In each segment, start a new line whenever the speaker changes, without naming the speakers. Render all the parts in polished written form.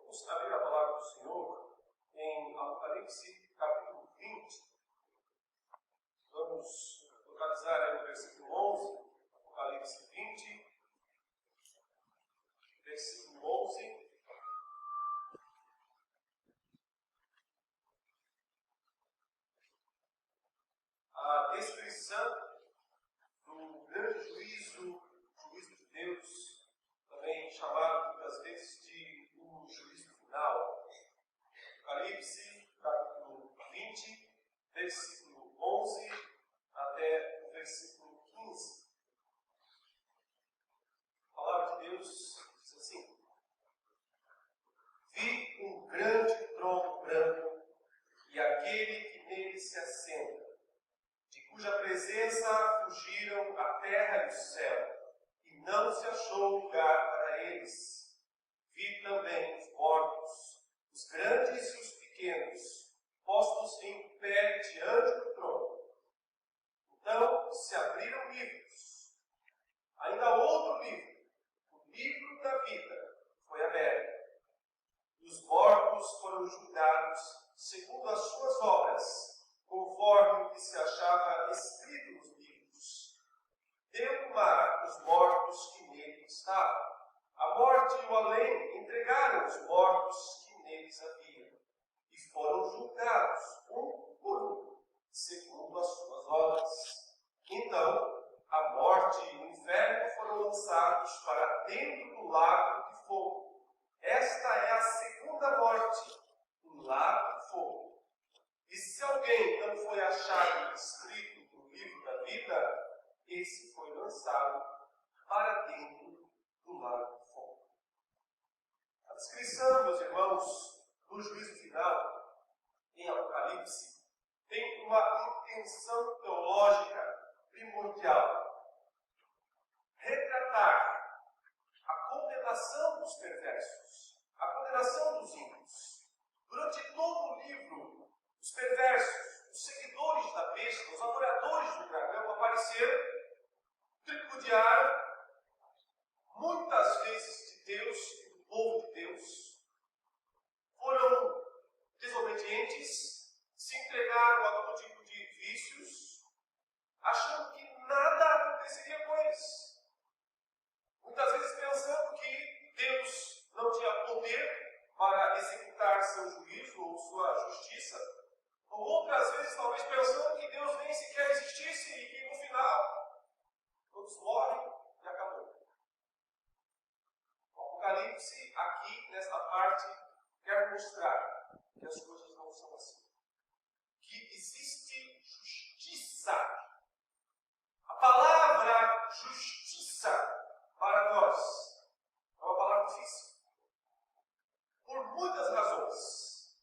Vamos abrir a palavra do Senhor em Apocalipse, capítulo 20. Vamos localizar aí no versículo 11, Apocalipse 20, versículo 11. A descrição do grande juízo de Deus, também chamado muitas vezes de um juízo final. Apocalipse, capítulo 20, versículo 11 até o versículo 15. A palavra de Deus diz assim: Vi um grande trono branco e aquele que nele se assenta, de cuja presença fugiram a terra e o céu, e não se achou lugar para eles. Vi também os mortos, os grandes e os pequenos, postos em pé diante do trono. Então se abriram livros. Ainda outro livro, o livro da vida, foi aberto. E os mortos foram julgados segundo as suas obras, conforme o que se achava escrito nos livros. Deu o mar os mortos que nele estavam. A morte e o além entregaram os mortos que neles havia, e foram julgados, um por um, segundo as suas obras. Então, a morte e o inferno foram lançados para dentro do lago de fogo. Esta é a segunda morte, o lago de fogo. E se alguém não foi achado escrito no livro da vida, esse foi lançado para dentro do lago de fogo. A descrição, meus irmãos, do juízo final, em Apocalipse, tem uma intenção teológica primordial: retratar a condenação dos perversos, a condenação dos ímpios. Durante todo o livro, os perversos, os seguidores da besta, os adoradores do dragão apareceram, tripudiaram, muitas vezes de Deus e do povo de Deus, foram desobedientes, se entregaram a todo tipo de vícios, achando que nada aconteceria com eles. Muitas vezes pensando que Deus não tinha poder para executar seu juízo ou sua justiça, ou outras vezes talvez pensando que Deus nem sequer existisse e que no final todos morrem e acabou. O Apocalipse, aqui nesta parte, quer mostrar que as coisas não são assim. Que existe justiça. A palavra justiça para nós é uma palavra difícil. Por muitas razões.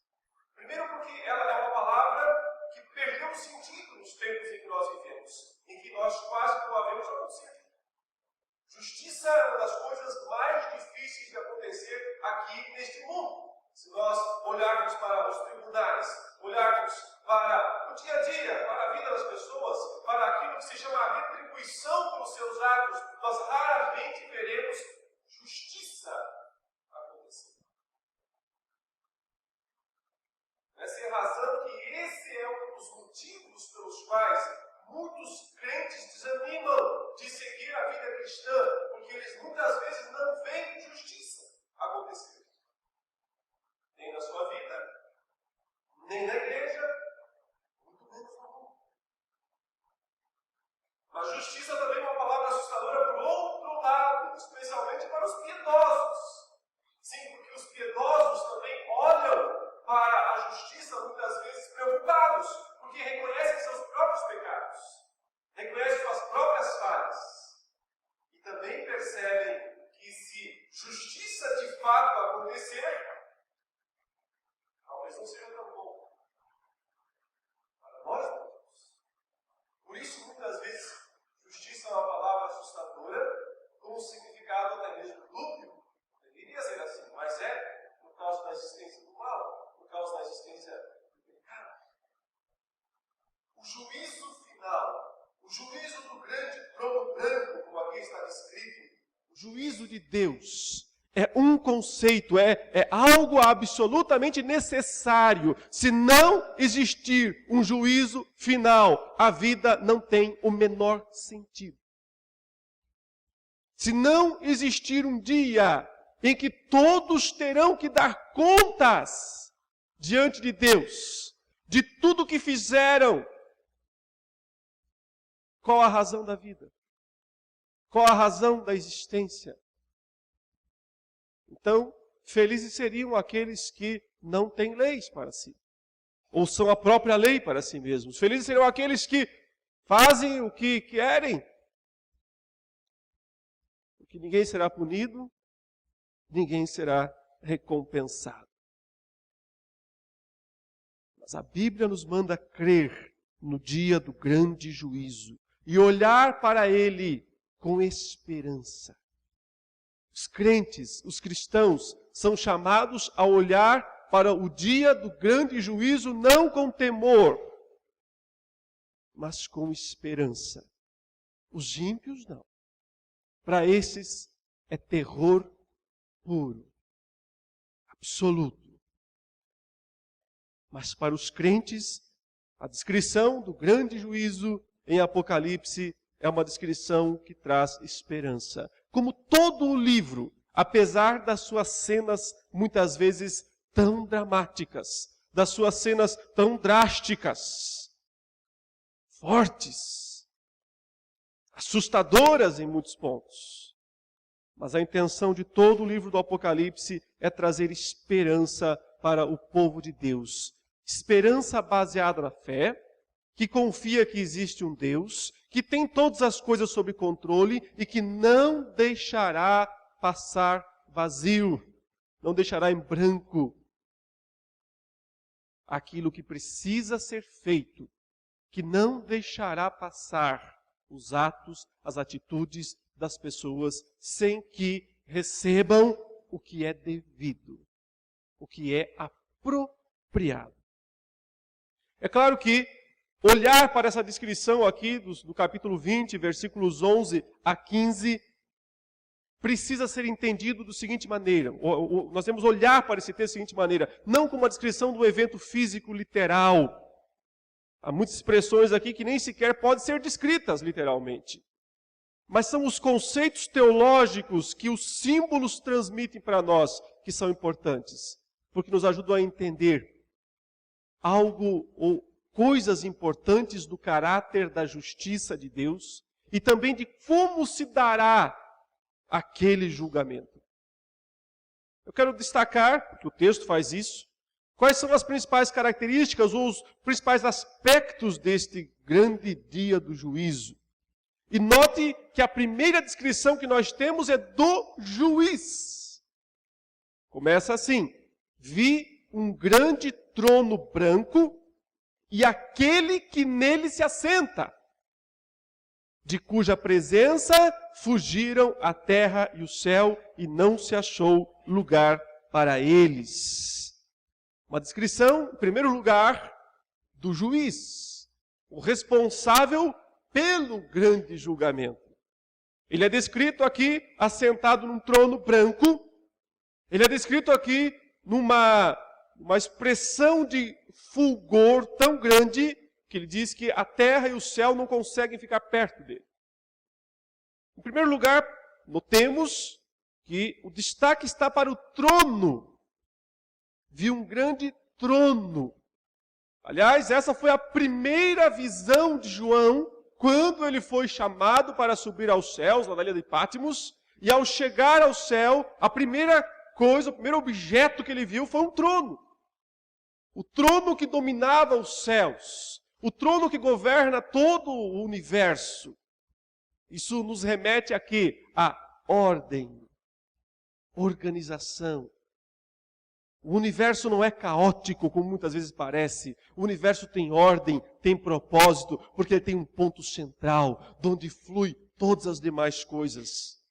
Primeiro porque ela é uma palavra que perdeu o sentido nos tempos em que nós vivemos, em que nós quase não a vemos acontecer. Justiça é uma das coisas mais difíceis de acontecer aqui neste mundo. Se nós olharmos para os tribunais, olharmos para o dia a dia, para a vida das pessoas, para aquilo que se chama a retribuição pelos seus atos, nós raramente veremos justiça acontecer. Essa é a razão que esse é um dos motivos pelos quais muitos crentes desanimam de seguir a vida cristã, porque eles muitas vezes não veem justiça acontecer. Nem na sua vida, nem na igreja, muito menos no mundo. Mas justiça também é uma palavra assustadora por outro lado, especialmente para os piedosos. Sim, porque os piedosos também olham para a justiça muitas vezes preocupados, porque reconhecem seus próprios pecados, reconhecem suas próprias falhas, e também percebem que se justiça de fato acontecer, talvez não seja tão bom para nós mesmos. Por isso, muitas vezes, justiça é uma palavra assustadora, com um significado até mesmo dúbio. Deveria ser assim, mas é por causa da existência do mal, por causa da existência do pecado. O juízo final, o juízo do grande trono branco, como aqui está descrito, o juízo de Deus, É um conceito, é algo absolutamente necessário. Se não existir um juízo final, a vida não tem o menor sentido. Se não existir um dia em que todos terão que dar contas diante de Deus, de tudo que fizeram, qual a razão da vida? Qual a razão da existência? Então, felizes seriam aqueles que não têm leis para si, ou são a própria lei para si mesmos. Felizes seriam aqueles que fazem o que querem, porque ninguém será punido, ninguém será recompensado. Mas a Bíblia nos manda crer no dia do grande juízo e olhar para ele com esperança. Os crentes, os cristãos, são chamados a olhar para o dia do grande juízo não com temor, mas com esperança. Os ímpios não. Para esses é terror puro, absoluto. Mas para os crentes, a descrição do grande juízo em Apocalipse é uma descrição que traz esperança. Como todo o livro, apesar das suas cenas muitas vezes tão dramáticas, das suas cenas tão drásticas, fortes, assustadoras em muitos pontos. Mas a intenção de todo o livro do Apocalipse é trazer esperança para o povo de Deus. Esperança baseada na fé, que confia que existe um Deus, que tem todas as coisas sob controle e que não deixará passar vazio, não deixará em branco aquilo que precisa ser feito, que não deixará passar os atos, as atitudes das pessoas sem que recebam o que é devido, o que é apropriado. É claro que olhar para essa descrição aqui do capítulo 20, versículos 11 a 15, precisa ser entendido da seguinte maneira. Nós temos olhar para esse texto da seguinte maneira, não como uma descrição do evento físico literal. Há muitas expressões aqui que nem sequer podem ser descritas literalmente. Mas são os conceitos teológicos que os símbolos transmitem para nós que são importantes, porque nos ajudam a entender algo ou coisas importantes do caráter da justiça de Deus e também de como se dará aquele julgamento. Eu quero destacar, porque o texto faz isso, quais são as principais características ou os principais aspectos deste grande dia do juízo. E note que a primeira descrição que nós temos é do juiz. Começa assim: vi um grande trono branco e aquele que nele se assenta, de cuja presença fugiram a terra e o céu, e não se achou lugar para eles. Uma descrição, em primeiro lugar, do juiz, o responsável pelo grande julgamento. Ele é descrito aqui assentado num trono branco, ele é descrito aqui numa expressão de fulgor tão grande que ele diz que a terra e o céu não conseguem ficar perto dele. Em primeiro lugar, notemos que o destaque está para o trono. Vi um grande trono. Aliás, essa foi a primeira visão de João quando ele foi chamado para subir aos céus, lá na ilha de Patmos, e ao chegar ao céu, a primeira coisa, o primeiro objeto que ele viu foi um trono. O trono que dominava os céus, o trono que governa todo o universo. Isso nos remete a quê? A ordem, organização. O universo não é caótico, como muitas vezes parece. O universo tem ordem, tem propósito, porque ele tem um ponto central, de onde flui todas as demais coisas.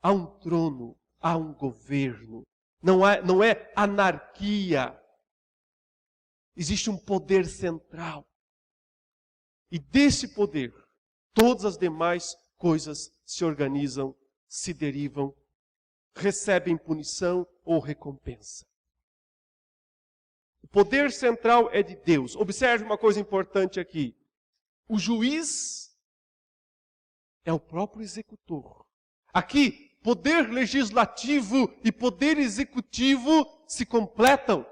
Há um trono, há um governo. Não é anarquia. Existe um poder central. E desse poder, todas as demais coisas se organizam, se derivam recebem punição ou recompensa. O poder central é de Deus. Observe uma coisa importante aqui. O juiz é o próprio executor. Aqui, poder legislativo e poder executivo se completam.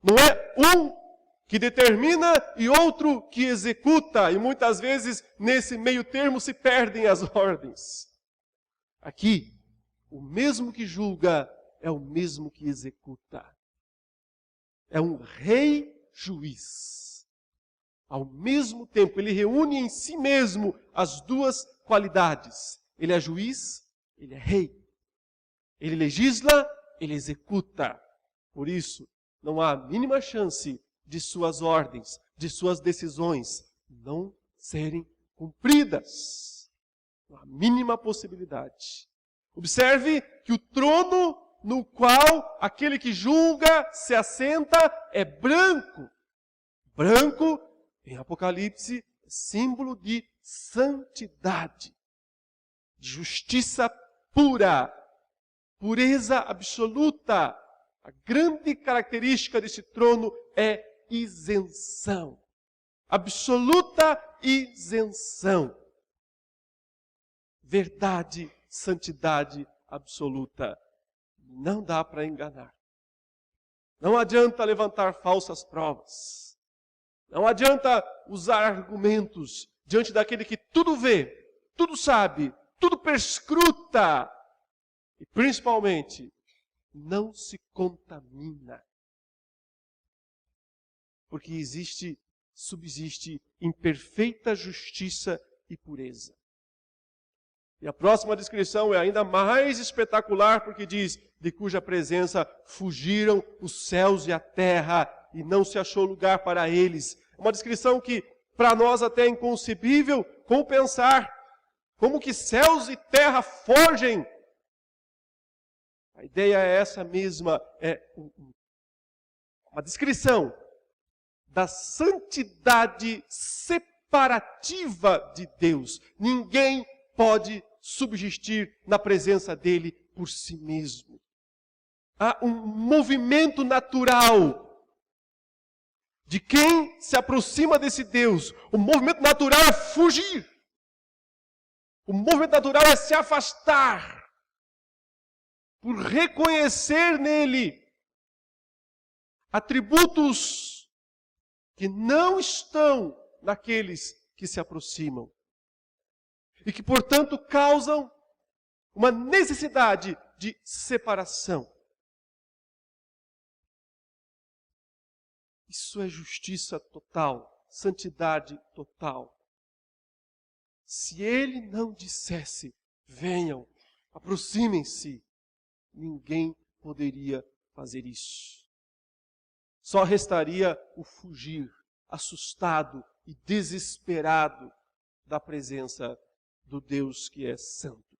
Não é um que determina e outro que executa. E muitas vezes, nesse meio termo, se perdem as ordens. Aqui, o mesmo que julga é o mesmo que executa. É um rei juiz. Ao mesmo tempo, ele reúne em si mesmo as duas qualidades. Ele é juiz, ele é rei. Ele legisla, ele executa. Por isso, não há a mínima chance de suas ordens, de suas decisões não serem cumpridas. Não há a mínima possibilidade. Observe que o trono no qual aquele que julga se assenta é branco. Branco, em Apocalipse, é símbolo de santidade, de justiça pura, pureza absoluta. A grande característica desse trono é isenção. Absoluta isenção. Verdade, santidade absoluta. Não dá para enganar. Não adianta levantar falsas provas. Não adianta usar argumentos diante daquele que tudo vê, tudo sabe, tudo perscruta. E principalmente, não se contamina. Porque subsiste em perfeita justiça e pureza. E a próxima descrição é ainda mais espetacular, porque diz, de cuja presença fugiram os céus e a terra, e não se achou lugar para eles. É uma descrição que, para nós até é inconcebível, como pensar, como que céus e terra fogem. A ideia é essa mesma, é uma descrição da santidade separativa de Deus. Ninguém pode subsistir na presença dele por si mesmo. Há um movimento natural de quem se aproxima desse Deus. O movimento natural é fugir. O movimento natural é se afastar. Por reconhecer nele atributos que não estão naqueles que se aproximam. E que, portanto, causam uma necessidade de separação. Isso é justiça total, santidade total. Se ele não dissesse, venham, aproximem-se, ninguém poderia fazer isso. Só restaria o fugir, assustado e desesperado da presença do Deus que é santo.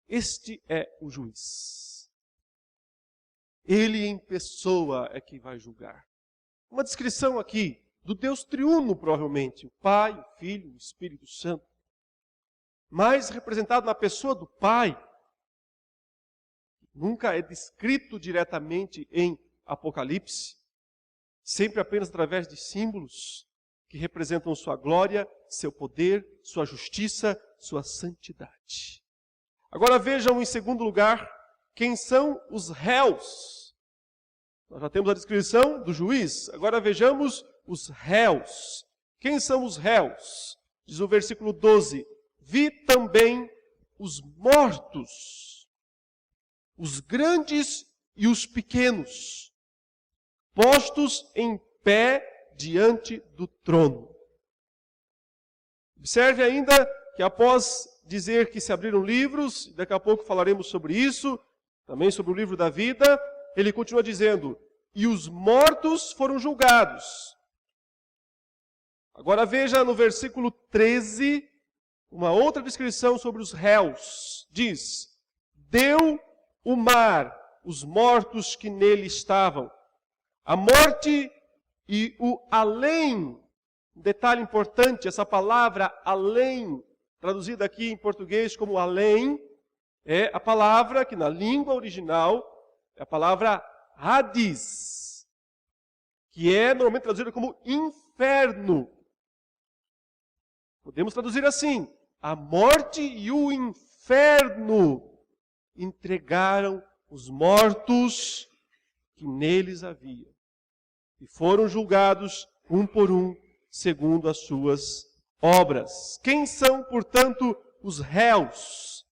Este é o juiz. Ele em pessoa é que vai julgar. Uma descrição aqui do Deus triuno, provavelmente, o Pai, o Filho, o Espírito Santo. Mas representado na pessoa do Pai. Nunca é descrito diretamente em Apocalipse, sempre apenas através de símbolos que representam sua glória, seu poder, sua justiça, sua santidade. Agora vejam em segundo lugar, quem são os réus. Nós já temos a descrição do juiz, agora vejamos os réus. Quem são os réus? Diz o versículo 12, vi também os mortos, os grandes e os pequenos, postos em pé diante do trono. Observe ainda que após dizer que se abriram livros, daqui a pouco falaremos sobre isso, também sobre o livro da vida, ele continua dizendo, e os mortos foram julgados. Agora veja no versículo 13, uma outra descrição sobre os réus. Diz, deu o mar os mortos que nele estavam, a morte e o além. Um detalhe importante, essa palavra além, traduzida aqui em português como além, é a palavra que na língua original é a palavra Hades, que é normalmente traduzida como inferno. Podemos traduzir assim: a morte e o inferno entregaram os mortos que neles havia, e foram julgados um por um, segundo as suas obras. Quem são, portanto, os réus?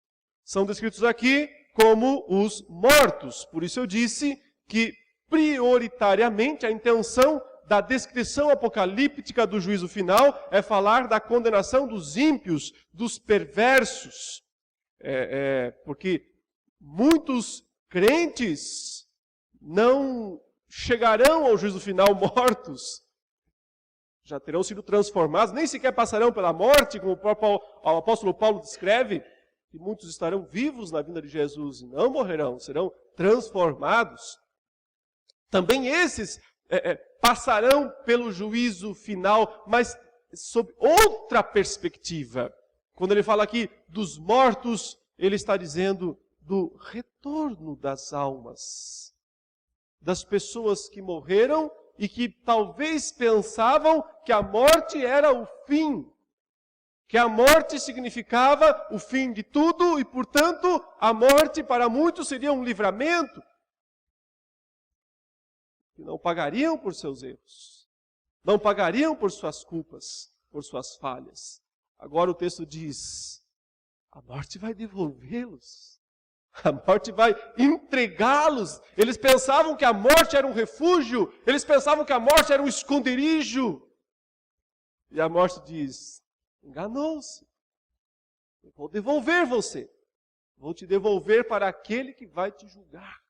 São descritos aqui como os mortos. Por isso eu disse que, prioritariamente, a intenção da descrição apocalíptica do juízo final é falar da condenação dos ímpios, dos perversos. Porque muitos crentes não chegarão ao juízo final mortos. Já terão sido transformados, nem sequer passarão pela morte, como o apóstolo Paulo descreve, que muitos estarão vivos na vinda de Jesus e não morrerão, serão transformados. Também esses passarão pelo juízo final, mas sob outra perspectiva. Quando ele fala aqui dos mortos, ele está dizendo do retorno das almas, das pessoas que morreram e que talvez pensavam que a morte era o fim, que a morte significava o fim de tudo e, portanto, a morte para muitos seria um livramento, que não pagariam por seus erros, não pagariam por suas culpas, por suas falhas. Agora o texto diz: a morte vai devolvê-los, a morte vai entregá-los. Eles pensavam que a morte era um refúgio, eles pensavam que a morte era um esconderijo. E a morte diz: enganou-se, eu vou devolver você, vou te devolver para aquele que vai te julgar.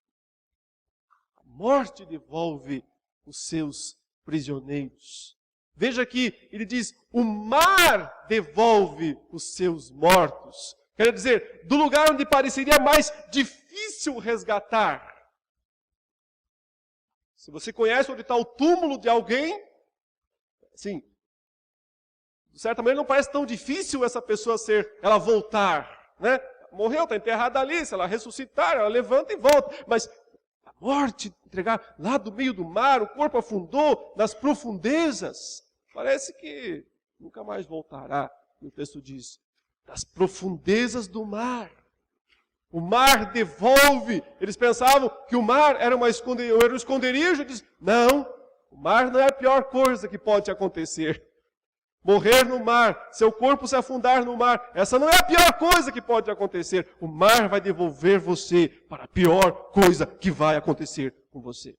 A morte devolve os seus prisioneiros. Veja que ele diz: o mar devolve os seus mortos. Quer dizer, do lugar onde pareceria mais difícil resgatar. Se você conhece onde está o túmulo de alguém, assim, de certa maneira não parece tão difícil essa pessoa ela voltar, né? Morreu, está enterrada ali, se ela ressuscitar, ela levanta e volta. Mas a morte, entregar lá do meio do mar, o corpo afundou nas profundezas, parece que nunca mais voltará. E o texto diz: das profundezas do mar. O mar devolve. Eles pensavam que o mar era um esconderijo. Diz: não, o mar não é a pior coisa que pode acontecer. Morrer no mar, seu corpo se afundar no mar, essa não é a pior coisa que pode acontecer. O mar vai devolver você para a pior coisa que vai acontecer com você.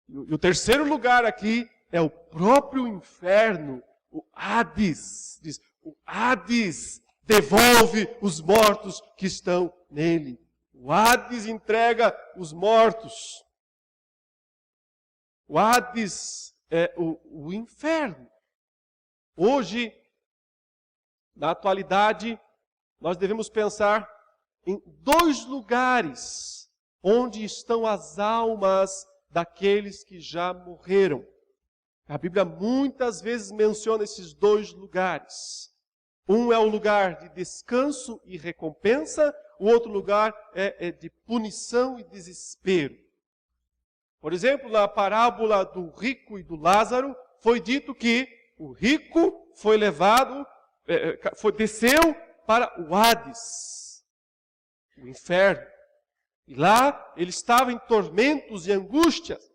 E o terceiro lugar aqui é o próprio inferno, o Hades. Diz: o Hades devolve os mortos que estão nele. O Hades entrega os mortos. O Hades é o inferno. Hoje, na atualidade, nós devemos pensar em dois lugares onde estão as almas daqueles que já morreram. A Bíblia muitas vezes menciona esses dois lugares. Um é o lugar de descanso e recompensa, o outro lugar é de punição e desespero. Por exemplo, na parábola do rico e do Lázaro, foi dito que o rico foi levado, desceu para o Hades, o inferno. E lá ele estava em tormentos e angústias.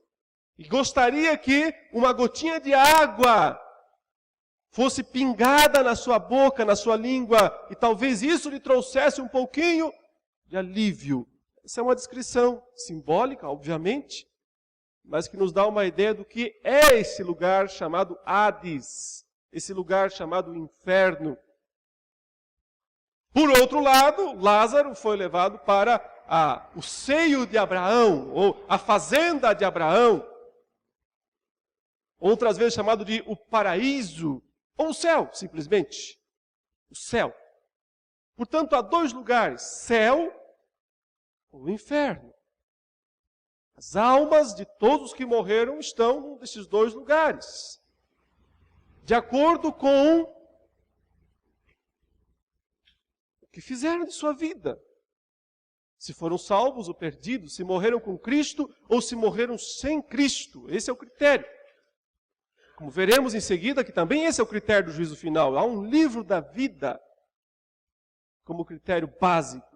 E gostaria que uma gotinha de água fosse pingada na sua boca, na sua língua, e talvez isso lhe trouxesse um pouquinho de alívio. Essa é uma descrição simbólica, obviamente, mas que nos dá uma ideia do que é esse lugar chamado Hades, esse lugar chamado inferno. Por outro lado, Lázaro foi levado para o seio de Abraão, ou a fazenda de Abraão, outras vezes chamado de o paraíso, ou o céu, simplesmente. O céu. Portanto, há dois lugares, céu ou inferno. As almas de todos que morreram estão num desses dois lugares. De acordo com que fizeram de sua vida. Se foram salvos ou perdidos, se morreram com Cristo ou se morreram sem Cristo. Esse é o critério. Como veremos em seguida, que também esse é o critério do juízo final. Há um livro da vida como critério básico.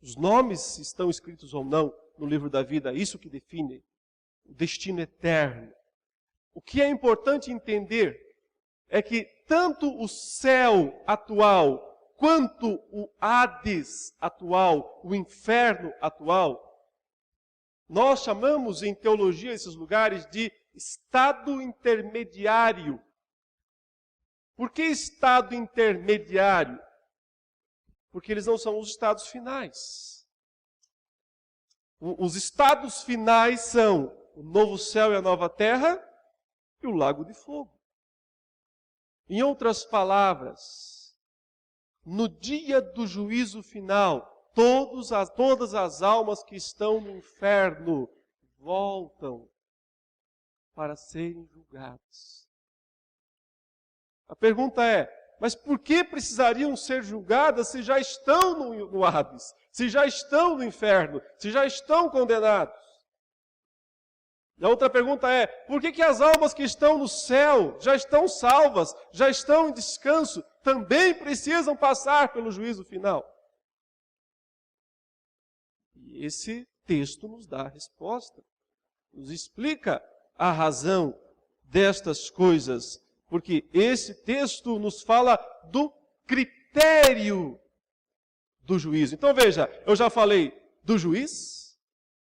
Os nomes, se estão escritos ou não no livro da vida, isso que define o destino eterno. O que é importante entender é que tanto o céu atual, quanto o Hades atual, o inferno atual, nós chamamos em teologia esses lugares de estado intermediário. Por que estado intermediário? Porque eles não são os estados finais. Os estados finais são o novo céu e a nova terra e o lago de fogo. Em outras palavras, no dia do juízo final, todas as almas que estão no inferno voltam para serem julgadas. A pergunta é, mas por que precisariam ser julgadas se já estão no Hades, se já estão no inferno, se já estão condenados? E a outra pergunta é, por que as almas que estão no céu já estão salvas, já estão em descanso, também precisam passar pelo juízo final? E esse texto nos dá a resposta, nos explica a razão destas coisas, porque esse texto nos fala do critério do juízo. Então veja, eu já falei do juiz,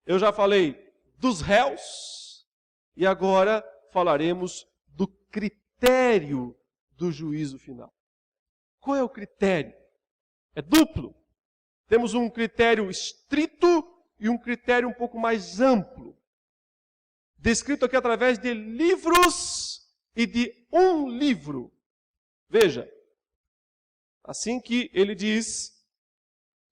eu já falei dos réus, e agora falaremos do critério do juízo final. Qual é o critério? É duplo. Temos um critério estrito e um critério um pouco mais amplo, descrito aqui através de livros e de um livro. Veja, assim que ele diz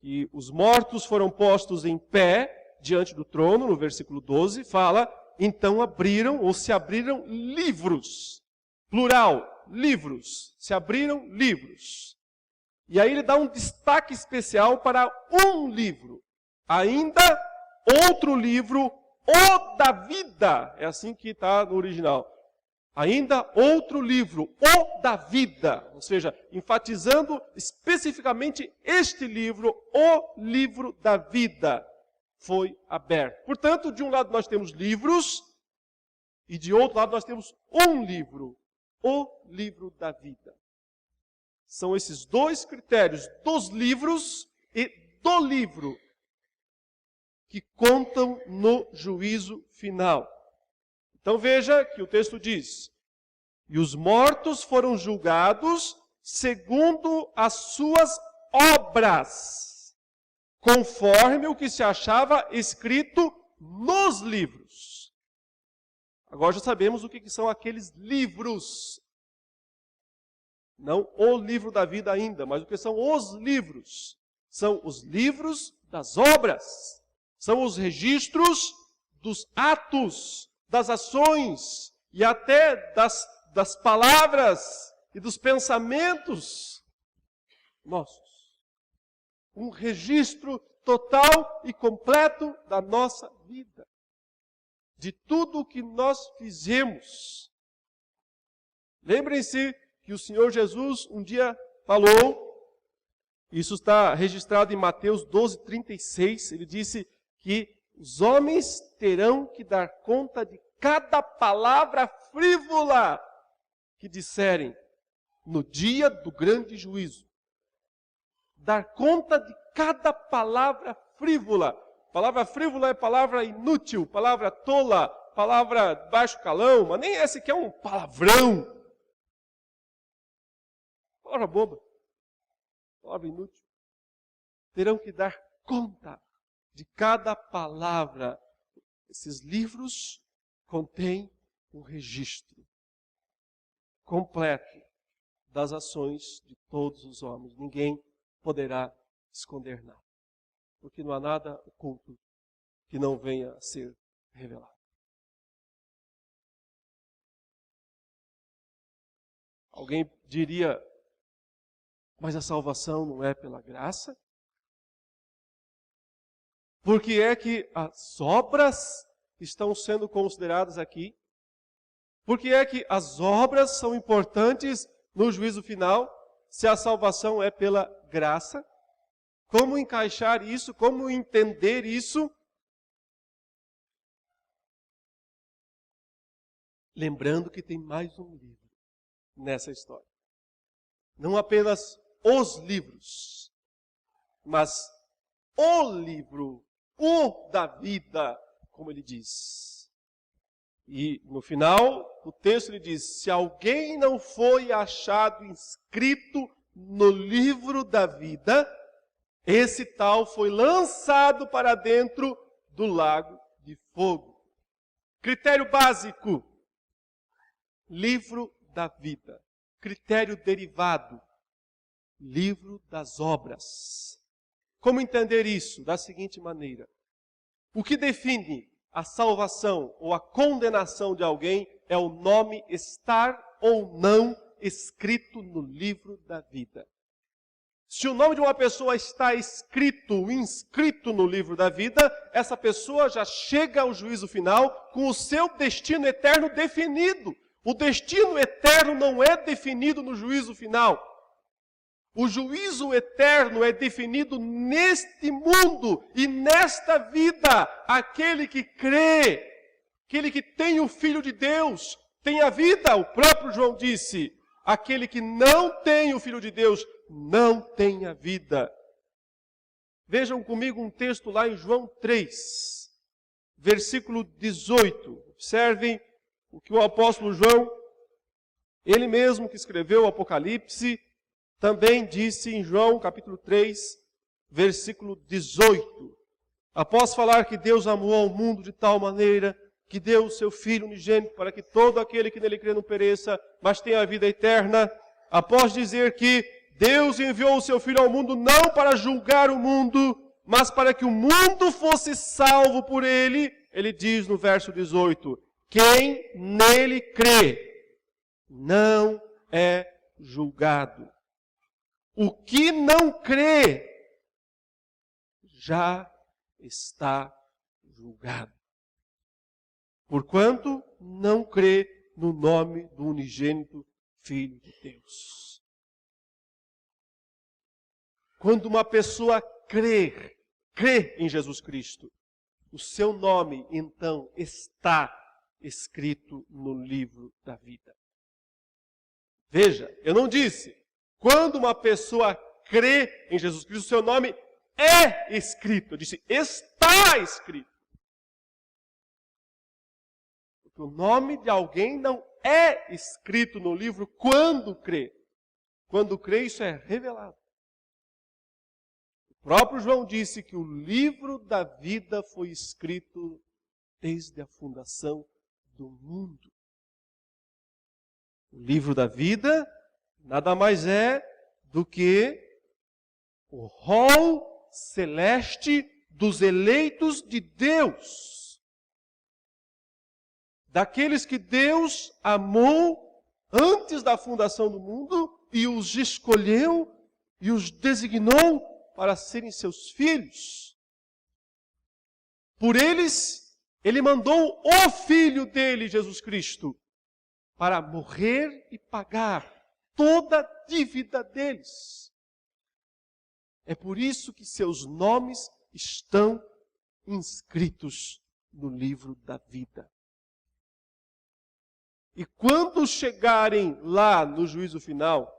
que os mortos foram postos em pé diante do trono, no versículo 12, fala, então abriram ou se abriram livros. Plural, livros. Se abriram livros. E aí ele dá um destaque especial para um livro. Ainda outro livro, o da vida. É assim que está no original. Ainda outro livro, o da vida. Ou seja, enfatizando especificamente este livro, o livro da vida, foi aberto. Portanto, de um lado nós temos livros, e de outro lado nós temos um livro, o livro da vida. São esses dois critérios dos livros e do livro que contam no juízo final. Então veja que o texto diz, e os mortos foram julgados segundo as suas obras, conforme o que se achava escrito nos livros. Agora já sabemos o que são aqueles livros. Não o livro da vida ainda, mas o que são os livros. São os livros das obras. São os registros dos atos, das ações e até das palavras e dos pensamentos nossos. Um registro total e completo da nossa vida. De tudo o que nós fizemos. Lembrem-se que o Senhor Jesus um dia falou, isso está registrado em Mateus 12:36, ele disse que os homens terão que dar conta de cada palavra frívola que disserem no dia do grande juízo. Dar conta de cada palavra frívola. Palavra frívola é palavra inútil, palavra tola, palavra baixo calão, mas nem essa que é um palavrão. Palavra boba, palavra inútil. Terão que dar conta de cada palavra. Esses livros contêm um registro completo das ações de todos os homens. Ninguém poderá esconder nada, porque não há nada oculto que não venha a ser revelado. Alguém diria, Mas a salvação não é pela graça? Por que é que as obras estão sendo consideradas aqui? Por que é que as obras são importantes no juízo final, se a salvação é pela graça? Como encaixar isso? Como entender isso? Lembrando que tem mais um livro nessa história. Não apenas os livros, mas o livro, o da vida, como ele diz. E no final, o texto ele diz: se alguém não foi achado inscrito no livro da vida, esse tal foi lançado para dentro do lago de fogo. Critério básico: livro da vida. Critério derivado: livro das obras. Como entender isso? Da seguinte maneira: o que define a salvação ou a condenação de alguém é o nome estar ou não escrito no livro da vida. Se o nome de uma pessoa está inscrito no livro da vida, essa pessoa já chega ao juízo final com o seu destino eterno definido. O destino eterno não é definido no juízo final. O juízo eterno é definido neste mundo e nesta vida. Aquele que crê, aquele que tem o Filho de Deus, tem a vida. O próprio João disse: aquele que não tem o Filho de Deus, não tem a vida. Vejam comigo um texto lá em João 3, versículo 18. Observem o que o apóstolo João, ele mesmo que escreveu o Apocalipse, também disse em João capítulo 3, versículo 18. Após falar que Deus amou ao mundo de tal maneira que deu o seu Filho unigênito para que todo aquele que nele crê não pereça, mas tenha a vida eterna. Após dizer que Deus enviou o seu Filho ao mundo não para julgar o mundo, mas para que o mundo fosse salvo por ele, ele diz no verso 18: quem nele crê não é julgado. O que não crê já está julgado, porquanto não crê no nome do unigênito Filho de Deus. Quando uma pessoa crê em Jesus Cristo, o seu nome, então, está escrito no livro da vida. Veja, eu não disse, quando uma pessoa crê em Jesus Cristo, o seu nome é escrito. Eu disse, está escrito. Porque o nome de alguém não é escrito no livro quando crê. Quando crê, isso é revelado. O próprio João disse que o livro da vida foi escrito desde a fundação do mundo. O livro da vida nada mais é do que o rol celeste dos eleitos de Deus. Daqueles que Deus amou antes da fundação do mundo e os escolheu e os designou para serem seus filhos. Por eles, ele mandou o Filho dele, Jesus Cristo, para morrer e pagar toda a dívida deles. É por isso que seus nomes estão inscritos no livro da vida. E quando chegarem lá no juízo final,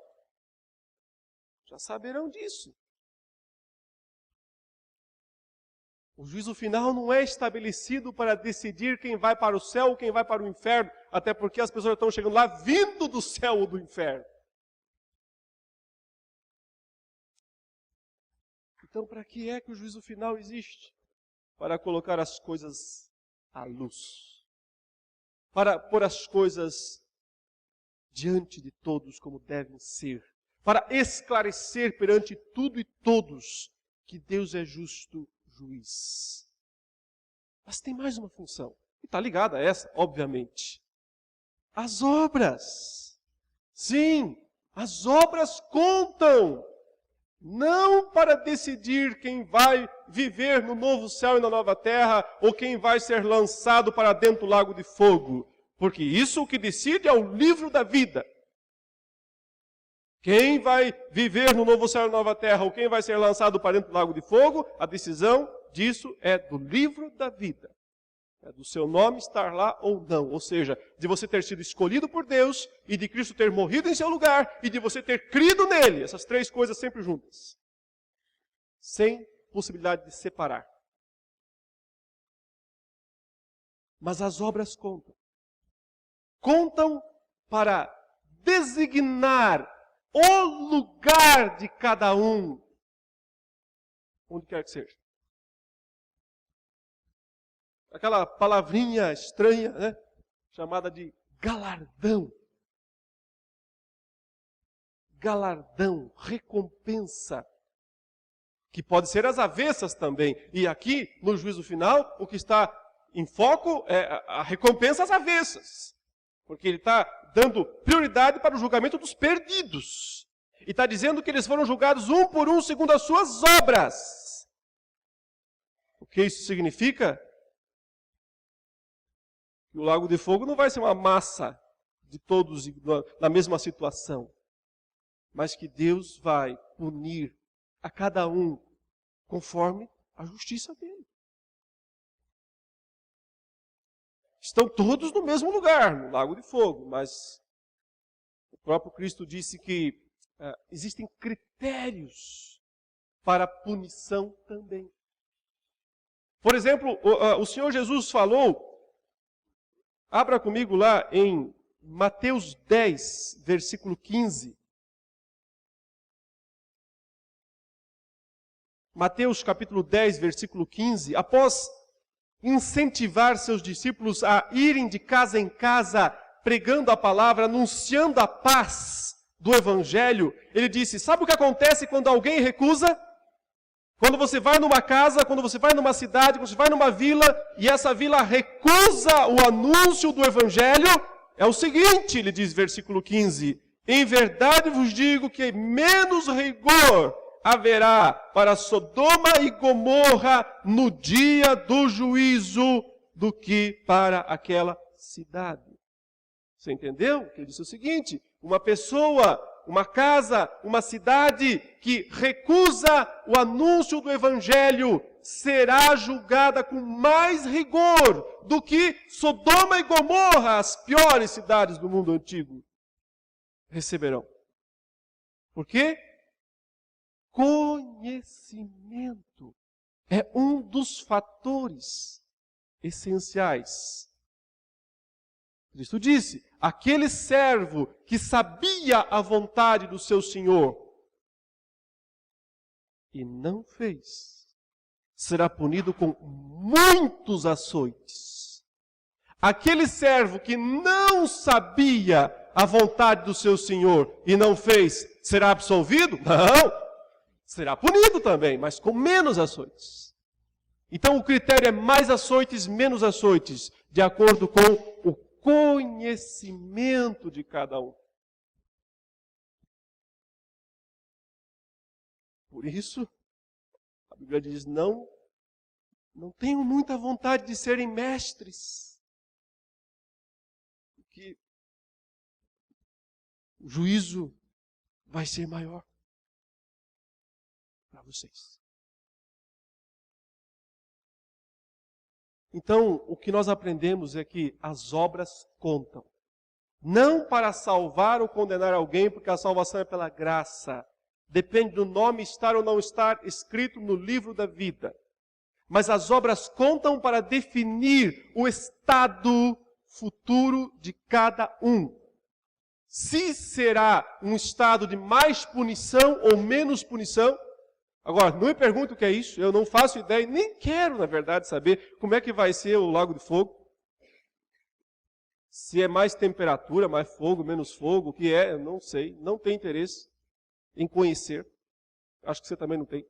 já saberão disso. O juízo final não é estabelecido para decidir quem vai para o céu ou quem vai para o inferno, até porque as pessoas estão chegando lá vindo do céu ou do inferno. Então, para que é que o juízo final existe? Para colocar as coisas à luz. Para pôr as coisas diante de todos como devem ser. Para esclarecer perante tudo e todos que Deus é justo juiz. Mas tem mais uma função. E está ligada a essa, obviamente. As obras. Sim, as obras contam. Não para decidir quem vai viver no novo céu e na nova terra, ou quem vai ser lançado para dentro do lago de fogo. Porque isso o que decide é o livro da vida. Quem vai viver no novo céu e na nova terra, ou quem vai ser lançado para dentro do lago de fogo, a decisão disso é do livro da vida. É do seu nome estar lá ou não. Ou seja, de você ter sido escolhido por Deus e de Cristo ter morrido em seu lugar e de você ter crido nele. Essas três coisas sempre juntas. Sem possibilidade de separar. Mas as obras contam. Contam para designar o lugar de cada um, onde quer que seja. Aquela palavrinha estranha, né? Chamada de galardão. Galardão, recompensa. Que pode ser as avessas também. E aqui, no juízo final, o que está em foco é a recompensa às avessas. Porque ele está dando prioridade para o julgamento dos perdidos. E está dizendo que eles foram julgados um por um segundo as suas obras. O que isso significa? Que o lago de fogo não vai ser uma massa de todos na mesma situação. Mas que Deus vai punir a cada um conforme a justiça dele. Estão todos no mesmo lugar, no lago de fogo, mas o próprio Cristo disse que existem critérios para punição também. Por exemplo, o Senhor Jesus falou, abra comigo lá em Mateus 10, versículo 15. Mateus capítulo 10, versículo 15. Após incentivar seus discípulos a irem de casa em casa, pregando a palavra, anunciando a paz do Evangelho, ele disse, sabe o que acontece quando alguém recusa? Quando você vai numa casa, quando você vai numa cidade, quando você vai numa vila, e essa vila recusa o anúncio do Evangelho, é o seguinte, ele diz, versículo 15, em verdade vos digo que menos rigor haverá para Sodoma e Gomorra no dia do juízo do que para aquela cidade. Você entendeu? Ele disse o seguinte, uma pessoa, uma casa, uma cidade que recusa o anúncio do Evangelho será julgada com mais rigor do que Sodoma e Gomorra, as piores cidades do mundo antigo, receberão. Por quê? Conhecimento é um dos fatores essenciais. Cristo disse, aquele servo que sabia a vontade do seu Senhor e não fez, será punido com muitos açoites. Aquele servo que não sabia a vontade do seu Senhor e não fez, será absolvido? Não! Será punido também, mas com menos açoites. Então o critério é mais açoites, menos açoites, de acordo com o conhecimento de cada um. Por isso, a Bíblia diz, não tenham muita vontade de serem mestres. Porque o juízo vai ser maior para vocês. Então, o que nós aprendemos é que as obras contam. Não para salvar ou condenar alguém, porque a salvação é pela graça. Depende do nome estar ou não estar escrito no livro da vida. Mas as obras contam para definir o estado futuro de cada um. Se será um estado de mais punição ou menos punição. Agora, não me pergunte o que é isso, eu não faço ideia, nem quero, na verdade, saber como é que vai ser o lago de fogo. Se é mais temperatura, mais fogo, menos fogo, o que é, eu não sei, não tenho interesse em conhecer. Acho que você também não tem.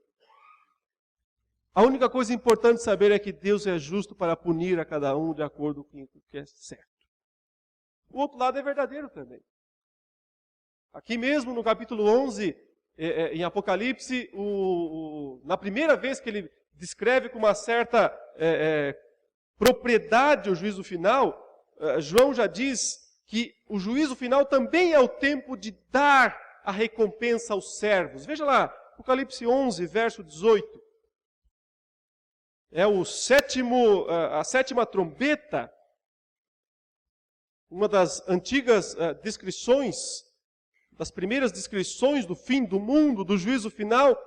A única coisa importante saber é que Deus é justo para punir a cada um de acordo com o que é certo. O outro lado é verdadeiro também. Aqui mesmo no capítulo 11,
em Apocalipse, na primeira vez que ele descreve com uma certa propriedade o juízo final, João já diz que o juízo final também é o tempo de dar a recompensa aos servos. Veja lá, Apocalipse 11, verso 18. É a sétima trombeta, uma das antigas descrições, das primeiras descrições do fim do mundo, do juízo final,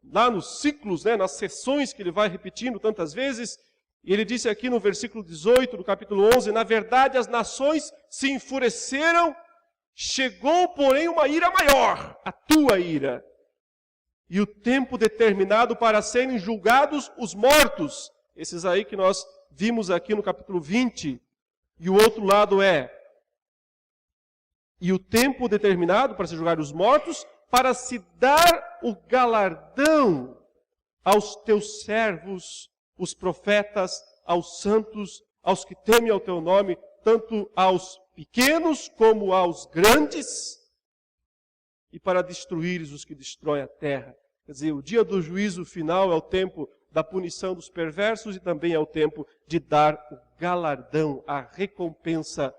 lá nos ciclos, nas sessões que ele vai repetindo tantas vezes. E ele disse aqui no versículo 18 do capítulo 11, na verdade as nações se enfureceram, chegou porém uma ira maior, a tua ira. E o tempo determinado para serem julgados os mortos, esses aí que nós vimos aqui no capítulo 20. E o outro lado e o tempo determinado para se julgar os mortos, para se dar o galardão aos teus servos, os profetas, aos santos, aos que temem ao teu nome, tanto aos pequenos como aos grandes, e para destruires os que destroem a terra. Quer dizer, o dia do juízo final é o tempo da punição dos perversos e também é o tempo de dar o galardão, a recompensa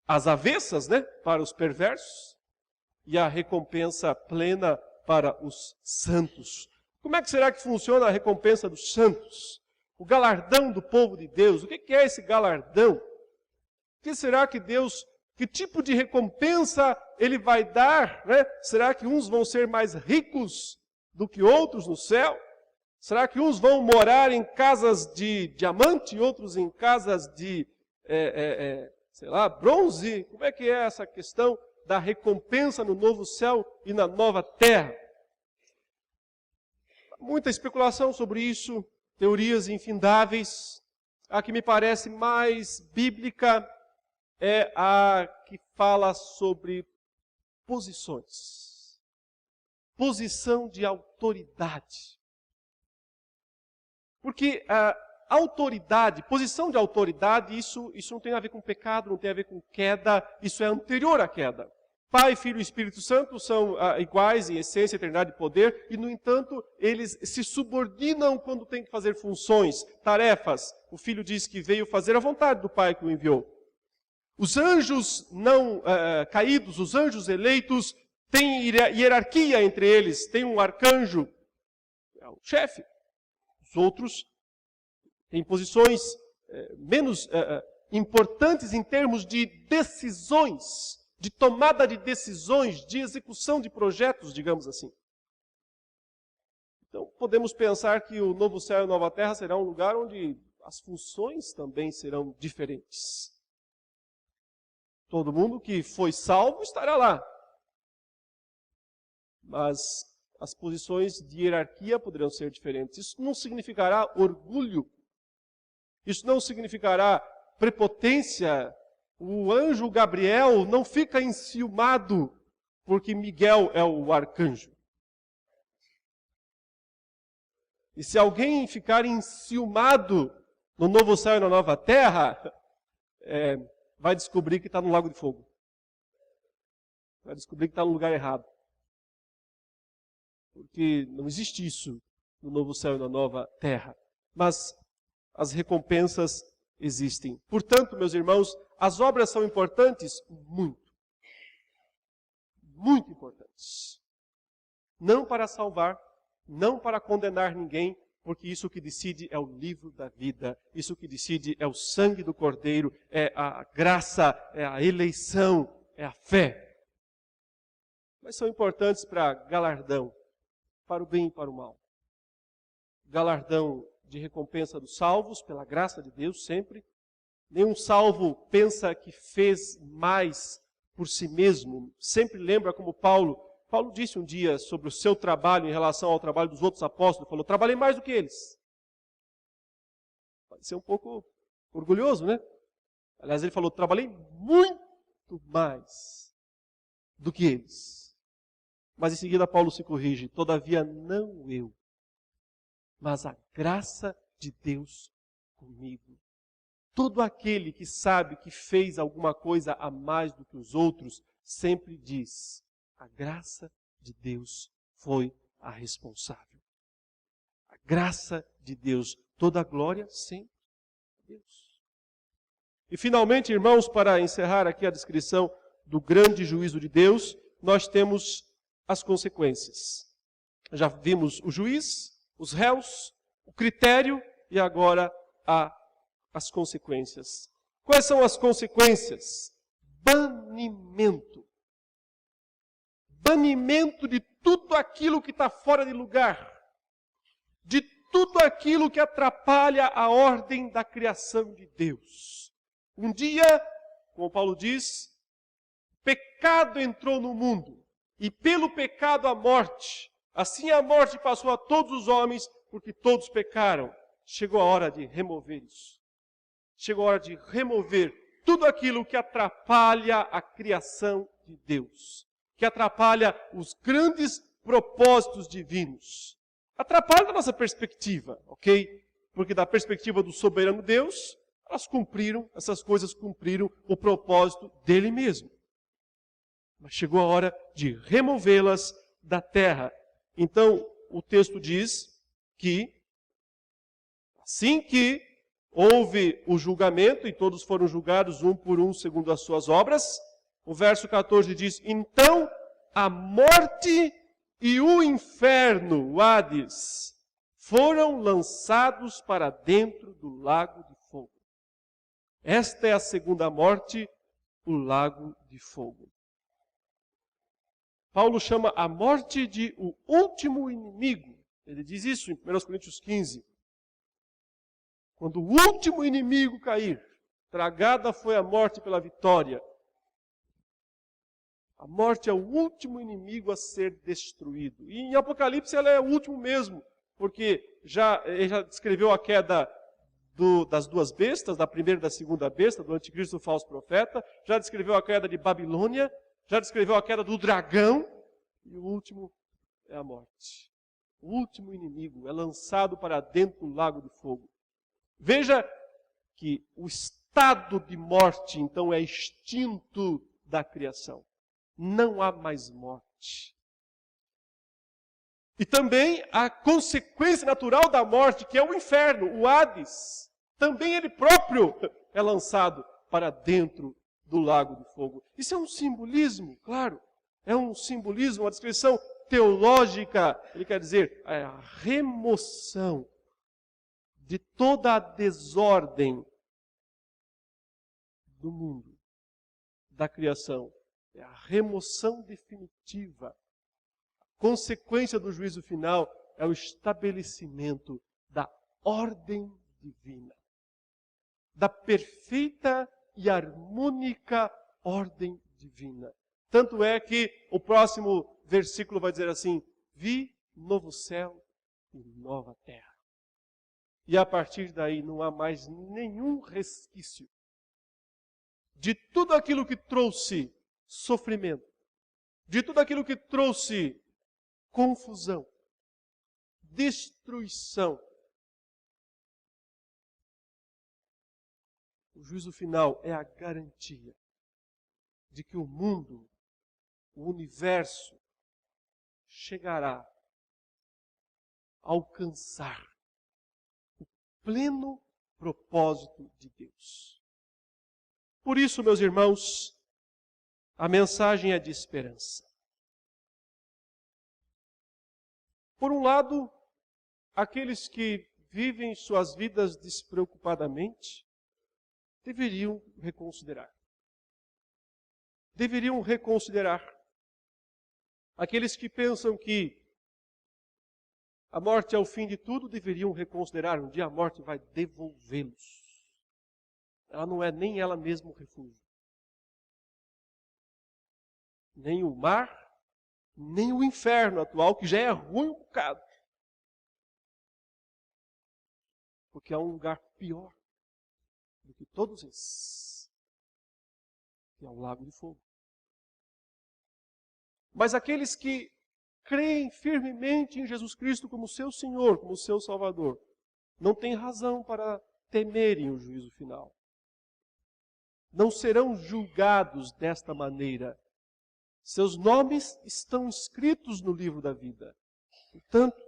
às avessas, para os perversos, e a recompensa plena para os santos. Como é que será que funciona a recompensa dos santos? O galardão do povo de Deus. O que é esse galardão? O que será que Deus, que tipo de recompensa Ele vai dar? Será que uns vão ser mais ricos do que outros no céu? Será que uns vão morar em casas de diamante e outros em casas de, bronze? Como é que é essa questão da recompensa no novo céu e na nova terra? Muita especulação sobre isso, teorias infindáveis. A que me parece mais bíblica é a que fala sobre posições. Posição de autoridade. Porque a autoridade, posição de autoridade, isso não tem a ver com pecado, não tem a ver com queda, isso é anterior à queda. Pai, Filho e Espírito Santo são iguais em essência, eternidade e poder, e no entanto, eles se subordinam quando têm que fazer funções, tarefas. O Filho diz que veio fazer a vontade do Pai que o enviou. Os anjos não caídos, os anjos eleitos, têm hierarquia entre eles. Tem um arcanjo, é o chefe. Os outros têm posições menos importantes em termos de decisões, de tomada de decisões, de execução de projetos, digamos assim. Então, podemos pensar que o novo céu e a nova terra será um lugar onde as funções também serão diferentes. Todo mundo que foi salvo estará lá. Mas as posições de hierarquia poderão ser diferentes. Isso não significará orgulho. Isso não significará prepotência. O anjo Gabriel não fica enciumado porque Miguel é o arcanjo. E se alguém ficar enciumado no novo céu e na nova terra, vai descobrir que está no lago de fogo. Vai descobrir que está no lugar errado. Porque não existe isso no novo céu e na nova terra. Mas as recompensas existem. Portanto, meus irmãos, as obras são importantes? Muito. Muito importantes. Não para salvar, não para condenar ninguém, porque isso que decide é o livro da vida. Isso que decide é o sangue do Cordeiro, é a graça, é a eleição, é a fé. Mas são importantes para galardão, para o bem e para o mal. Galardão de recompensa dos salvos, pela graça de Deus, sempre. Nenhum salvo pensa que fez mais por si mesmo. Sempre lembra como Paulo disse um dia sobre o seu trabalho em relação ao trabalho dos outros apóstolos. Falou, trabalhei mais do que eles. Pode ser um pouco orgulhoso, né? Aliás, ele falou, trabalhei muito mais do que eles. Mas em seguida Paulo se corrige, todavia não eu, mas a graça de Deus comigo. Todo aquele que sabe que fez alguma coisa a mais do que os outros, sempre diz, a graça de Deus foi a responsável. A graça de Deus, toda a glória sempre a Deus. E finalmente, irmãos, para encerrar aqui a descrição do grande juízo de Deus, nós temos as consequências. Já vimos o juiz, os réus, o critério e agora as consequências. Quais são as consequências? Banimento. Banimento de tudo aquilo que está fora de lugar. De tudo aquilo que atrapalha a ordem da criação de Deus. Um dia, como Paulo diz, pecado entrou no mundo. E pelo pecado a morte. Assim a morte passou a todos os homens, porque todos pecaram. Chegou a hora de remover isso. Chegou a hora de remover tudo aquilo que atrapalha a criação de Deus. Que atrapalha os grandes propósitos divinos. Atrapalha da nossa perspectiva, ok? Porque da perspectiva do soberano Deus, essas coisas cumpriram o propósito dele mesmo. Mas chegou a hora de removê-las da terra. Então, o texto diz que, assim que houve o julgamento, e todos foram julgados um por um segundo as suas obras, o verso 14 diz, então a morte e o inferno, o Hades, foram lançados para dentro do lago de fogo. Esta é a segunda morte, o lago de fogo. Paulo chama a morte de o último inimigo. Ele diz isso em 1 Coríntios 15. Quando o último inimigo cair, tragada foi a morte pela vitória. A morte é o último inimigo a ser destruído. E em Apocalipse ela é o último mesmo, porque ele já descreveu a queda das duas bestas, da primeira e da segunda besta, do anticristo e do falso profeta, já descreveu a queda de Babilônia, já descreveu a queda do dragão, e o último é a morte. O último inimigo é lançado para dentro do lago de fogo. Veja que o estado de morte, então, é extinto da criação. Não há mais morte. E também a consequência natural da morte, que é o inferno, o Hades. Também ele próprio é lançado para dentro do lago de fogo. Isso é um simbolismo, claro. É um simbolismo, uma descrição teológica. Ele quer dizer a remoção de toda a desordem do mundo, da criação. É a remoção definitiva. A consequência do juízo final é o estabelecimento da ordem divina. Da perfeita e harmônica ordem divina. Tanto é que o próximo versículo vai dizer assim, vi novo céu e nova terra. E a partir daí não há mais nenhum resquício de tudo aquilo que trouxe sofrimento, de tudo aquilo que trouxe confusão, destruição. O juízo final é a garantia de que o mundo, o universo, chegará a alcançar o pleno propósito de Deus. Por isso, meus irmãos, a mensagem é de esperança. Por um lado, aqueles que vivem suas vidas despreocupadamente deveriam reconsiderar. Deveriam reconsiderar. Aqueles que pensam que a morte é o fim de tudo, deveriam reconsiderar. Um dia a morte vai devolvê-los. Ela não é nem ela mesma o refúgio. Nem o mar, nem o inferno atual, que já é ruim um bocado. Porque há um lugar pior do que todos esses, que é o lago de fogo. Mas aqueles que creem firmemente em Jesus Cristo como seu Senhor, como seu Salvador, não têm razão para temerem o juízo final. Não serão julgados desta maneira, Seus nomes estão escritos no livro da vida. Portanto,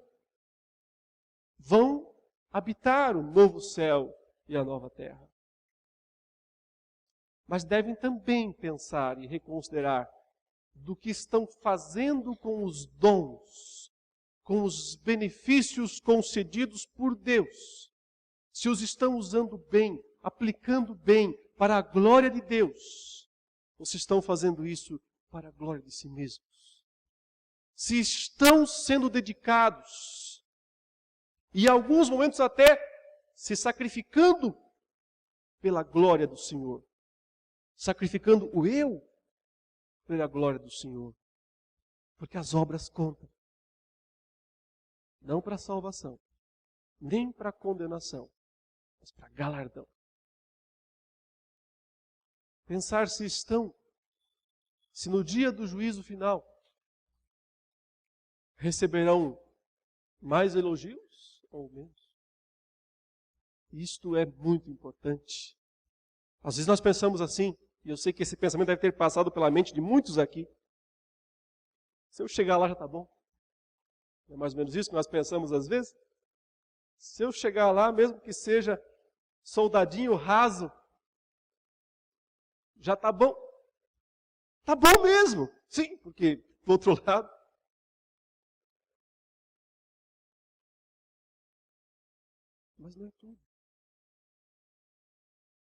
vão habitar o novo céu e a nova terra. Mas devem também pensar e reconsiderar do que estão fazendo com os dons, com os benefícios concedidos por Deus. Se os estão usando bem, aplicando bem para a glória de Deus, ou se estão fazendo isso para a glória de si mesmos. Se estão sendo dedicados, e em alguns momentos até se sacrificando pela glória do Senhor, sacrificando o eu pela glória do Senhor, porque as obras contam, não para a salvação, nem para a condenação, mas para galardão. Pensar se no dia do juízo final receberão mais elogios ou menos. Isto é muito importante. Às vezes nós pensamos assim, e eu sei que esse pensamento deve ter passado pela mente de muitos aqui. Se eu chegar lá já está bom. É mais ou menos isso que nós pensamos às vezes. Se eu chegar lá, mesmo que seja soldadinho raso, já está bom. Está bom mesmo. Sim, porque do outro lado. Mas não é tudo.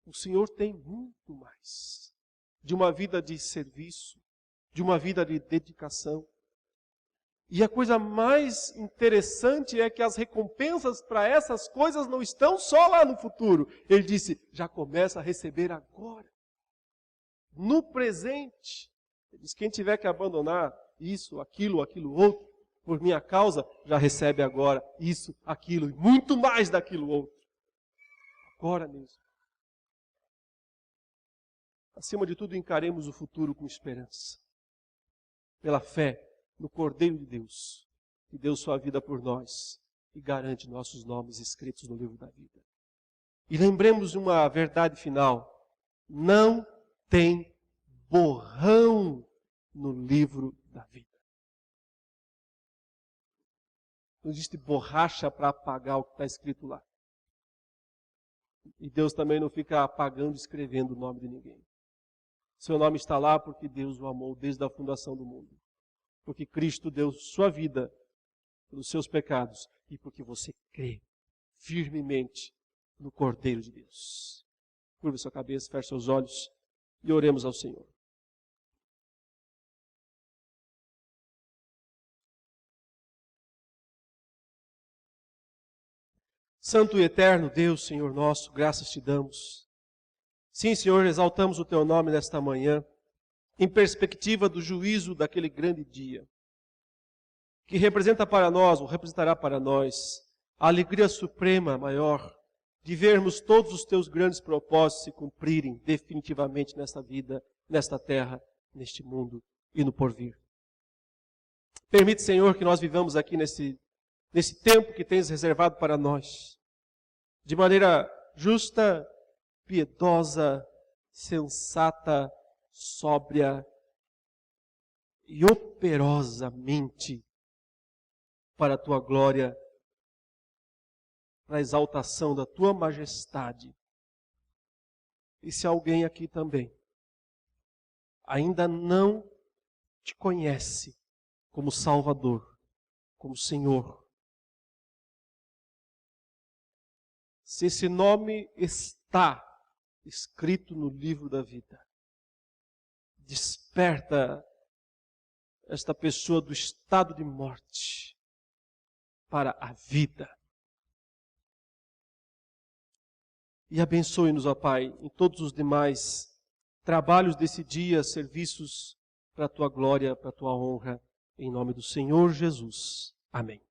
O Senhor tem muito mais. De uma vida de serviço, de uma vida de dedicação. E a coisa mais interessante é que as recompensas para essas coisas não estão só lá no futuro. Ele disse, já começa a receber agora. No presente. Ele diz, quem tiver que abandonar isso, aquilo outro, por minha causa, já recebe agora isso, aquilo e muito mais daquilo outro. Agora mesmo. Acima de tudo, encaremos o futuro com esperança. Pela fé no Cordeiro de Deus, que deu sua vida por nós e garante nossos nomes escritos no livro da vida. E lembremos de uma verdade final. Não tem borrão no livro da vida. Não existe borracha para apagar o que está escrito lá. E Deus também não fica apagando e escrevendo o nome de ninguém. Seu nome está lá porque Deus o amou desde a fundação do mundo. Porque Cristo deu sua vida pelos seus pecados e porque você crê firmemente no Cordeiro de Deus. Curva sua cabeça, feche seus olhos e oremos ao Senhor. Santo e eterno Deus, Senhor nosso, graças te damos. Sim, Senhor, exaltamos o teu nome nesta manhã, em perspectiva do juízo daquele grande dia, que representa para nós, ou representará para nós, a alegria suprema, maior, de vermos todos os teus grandes propósitos se cumprirem definitivamente nesta vida, nesta terra, neste mundo e no porvir. Permite, Senhor, que nós vivamos aqui nesse tempo que tens reservado para nós, de maneira justa, piedosa, sensata, sóbria e operosamente para a tua glória, para a exaltação da tua majestade. E se alguém aqui também ainda não te conhece como Salvador, como Senhor, se esse nome está escrito no livro da vida, desperta esta pessoa do estado de morte para a vida. E abençoe-nos, ó Pai, em todos os demais trabalhos desse dia, serviços para a tua glória, para a tua honra, em nome do Senhor Jesus. Amém.